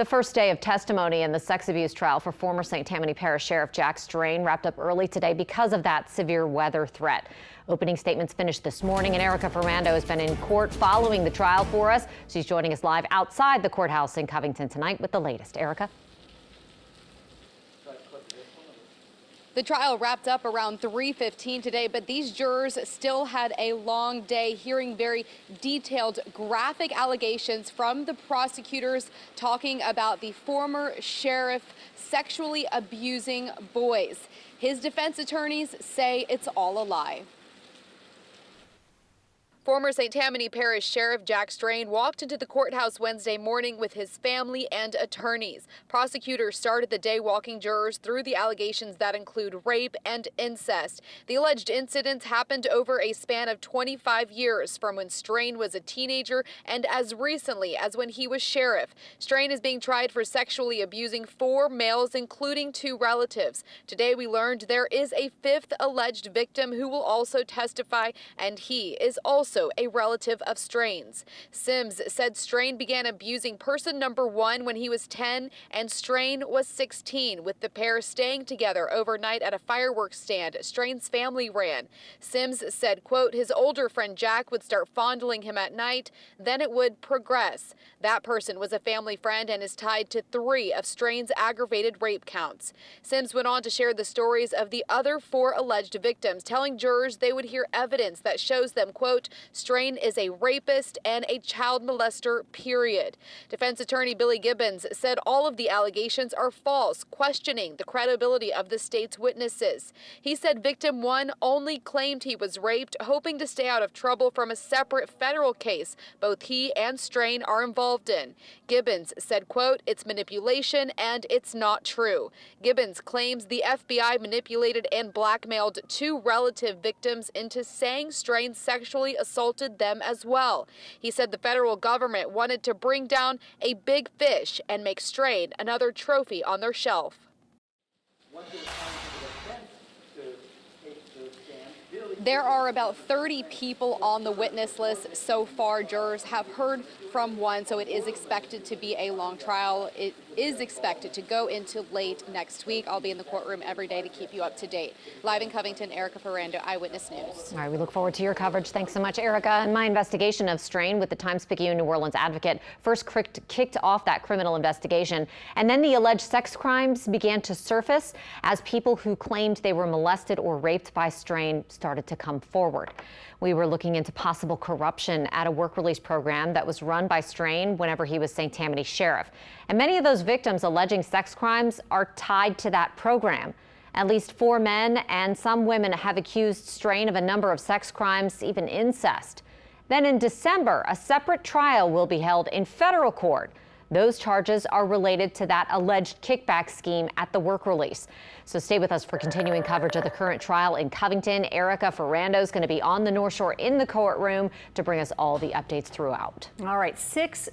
The first day of testimony in the sex abuse trial for former St. Tammany Parish Sheriff Jack Strain wrapped up early today because of that severe weather threat. Opening statements finished this morning, and Erica Ferrando has been in court following the trial for us. She's joining us live outside the courthouse in Covington tonight with the latest. Erica? The trial wrapped up around 3:15 today, but these jurors still had a long day hearing very detailed, graphic allegations from the prosecutors talking about the former sheriff sexually abusing boys. His defense attorneys say it's all a lie. Former St. Tammany Parish Sheriff Jack Strain walked into the courthouse Wednesday morning with his family and attorneys. Prosecutors started the day walking jurors through the allegations that include rape and incest. The alleged incidents happened over a span of 25 years, from when Strain was a teenager and as recently as when he was sheriff. Strain is being tried for sexually abusing 4 males, including 2 relatives. Today we learned there is a 5th alleged victim who will also testify, and he is also a relative of Strain's. Sims said Strain began abusing person number 1 when he was 10 and Strain was 16, with the pair staying together overnight at a fireworks stand Strain's family ran. Sims said, quote, his older friend Jack would start fondling him at night, then it would progress. That person was a family friend and is tied to 3 of Strain's aggravated rape counts. Sims went on to share the stories of the other 4 alleged victims, telling jurors they would hear evidence that shows them, quote, Strain is a rapist and a child molester, period. Defense attorney Billy Gibbons said all of the allegations are false, questioning the credibility of the state's witnesses. He said victim 1 only claimed he was raped, hoping to stay out of trouble from a separate federal case both he and Strain are involved in. Gibbons said, quote, it's manipulation and it's not true. Gibbons claims the FBI manipulated and blackmailed 2 relative victims into saying Strain sexually assaulted them as well. He said the federal government wanted to bring down a big fish and make Strain another trophy on their shelf. There are about 30 people on the witness list so far. Jurors have heard from 1, so it is expected to be a long trial. It is expected to go into late next week. I'll be in the courtroom every day to keep you up to date. Live in Covington, Erica Ferrando, Eyewitness News. All right, we look forward to your coverage. Thanks so much, Erica. And my investigation of Strain with the Times-Picayune New Orleans Advocate first kicked off that criminal investigation, and then the alleged sex crimes began to surface as people who claimed they were molested or raped by Strain started to come forward. We were looking into possible corruption at a work release program that was run by Strain whenever he was St. Tammany Sheriff. And many of those victims alleging sex crimes are tied to that program. At least 4 men and some women have accused Strain of a number of sex crimes, even incest. Then in December, a separate trial will be held in federal court. Those charges are related to that alleged kickback scheme at the work release. So stay with us for continuing coverage of the current trial in Covington. Erica Ferrando is going to be on the North Shore in the courtroom to bring us all the updates throughout. All right, 6